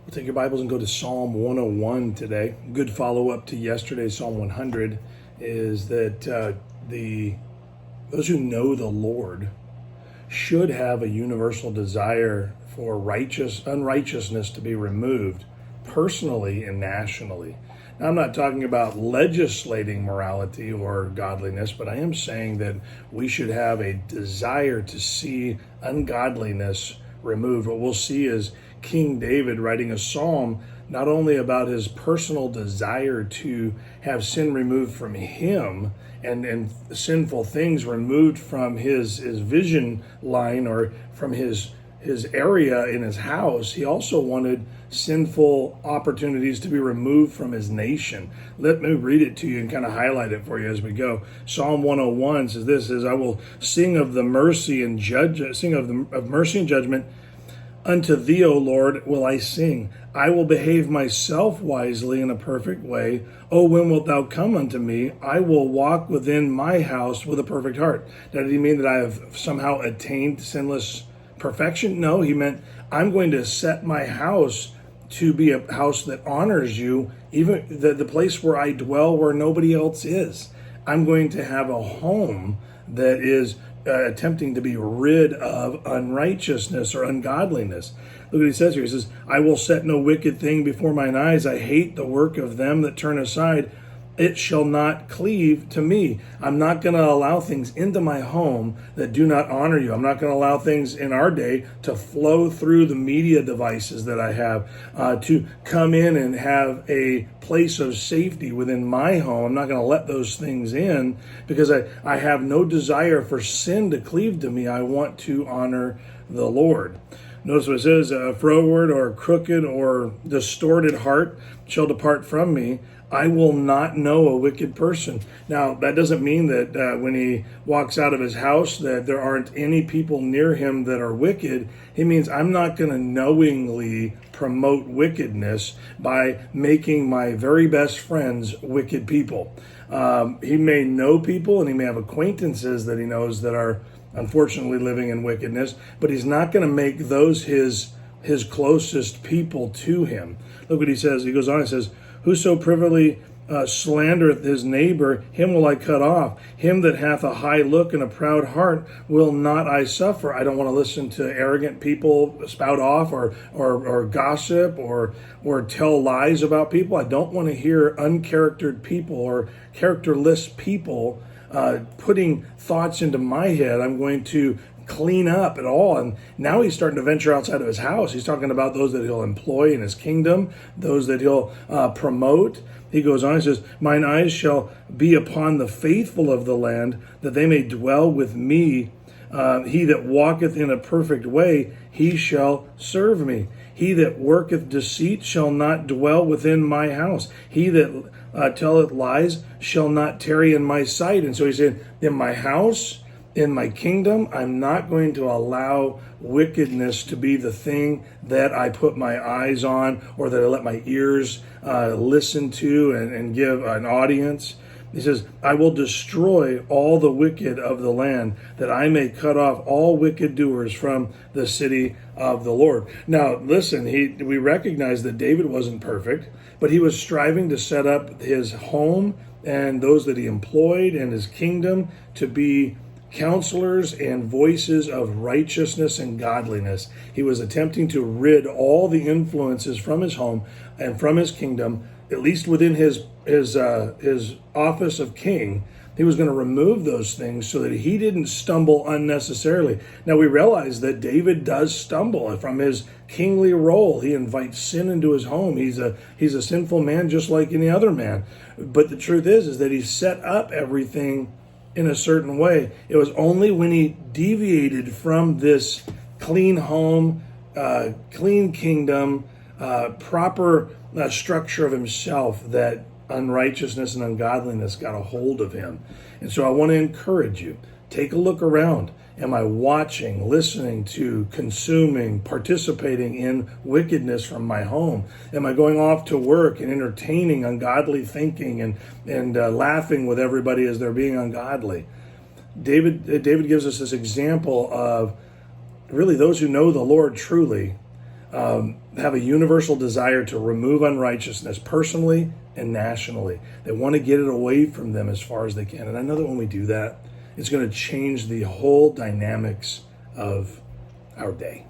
We'll take your Bibles and go to Psalm 101 today. Good follow-up to yesterday's Psalm 100 is that those who know the Lord should have a universal desire for unrighteousness to be removed personally and nationally. Now, I'm not talking about legislating morality or godliness, but I am saying that we should have a desire to see ungodliness removed. What we'll see is King David writing a psalm not only about his personal desire to have sin removed from him and sinful things removed from his vision line or from his area in his house. He also wanted sinful opportunities to be removed from his nation. Let me read it to you and kind of highlight it for you as we go. Psalm 101 says this: "I will sing of the mercy and mercy and judgment. Unto thee, O Lord, will I sing. I will behave myself wisely in a perfect way. O when wilt thou come unto me? I will walk within my house with a perfect heart." Now, did he mean that I have somehow attained sinless perfection? No, he meant I'm going to set my house to be a house that honors you, even the place where I dwell where nobody else is. I'm going to have a home that is attempting to be rid of unrighteousness or ungodliness. Look what he says here. He says, "I will set no wicked thing before mine eyes. I hate the work of them that turn aside. It shall not cleave to me." I'm not going to allow things into my home that do not honor you. I'm not going to allow things in our day to flow through the media devices that I have, to come in and have a place of safety within my home. I'm not going to let those things in because I have no desire for sin to cleave to me. I want to honor the Lord. Notice what it says: "A froward or crooked or distorted heart shall depart from me. I will not know a wicked person." Now, that doesn't mean that when he walks out of his house that there aren't any people near him that are wicked. He means I'm not going to knowingly promote wickedness by making my very best friends wicked people. He may know people and he may have acquaintances that he knows that are unfortunately living in wickedness, but he's not going to make those his closest people to him. Look what he says. He goes on and says, "Whoso privily slandereth his neighbor, him will I cut off. Him that hath a high look and a proud heart will not I suffer." I don't want to listen to arrogant people spout off or gossip or tell lies about people. I don't want to hear uncharactered people or characterless people putting thoughts into my head. I'm going to clean up it all. And now he's starting to venture outside of his house. He's talking about those that he'll employ in his kingdom, those that he'll promote. He goes on, he says, "Mine eyes shall be upon the faithful of the land, that they may dwell with me. He that walketh in a perfect way, he shall serve me. He that worketh deceit shall not dwell within my house. He that telleth lies shall not tarry in my sight." And so he said, in my house, in my kingdom, I'm not going to allow wickedness to be the thing that I put my eyes on or that I let my ears listen to and give an audience. He says, "I will destroy all the wicked of the land, that I may cut off all wicked doers from the city of the Lord." Now, listen, we recognize that David wasn't perfect, but he was striving to set up his home and those that he employed and his kingdom to be counselors and voices of righteousness and godliness. He was attempting to rid all the influences from his home and from his kingdom, at least within his office of king. He was going to remove those things so that he didn't stumble unnecessarily. Now, we realize that David does stumble from his kingly role. He invites sin into his home. He's a sinful man just like any other man. But the truth is that he set up everything in a certain way. It was only when he deviated from this clean home, clean kingdom, proper structure of himself that unrighteousness and ungodliness got a hold of him. And so I want to encourage you, take a look around. Am I watching, listening to, consuming, participating in wickedness from my home? Am I going off to work and entertaining ungodly thinking and laughing with everybody as they're being ungodly? David gives us this example of really those who know the Lord truly. have a universal desire to remove unrighteousness personally and nationally. They want to get it away from them as far as they can. And I know that when we do that, it's going to change the whole dynamics of our day.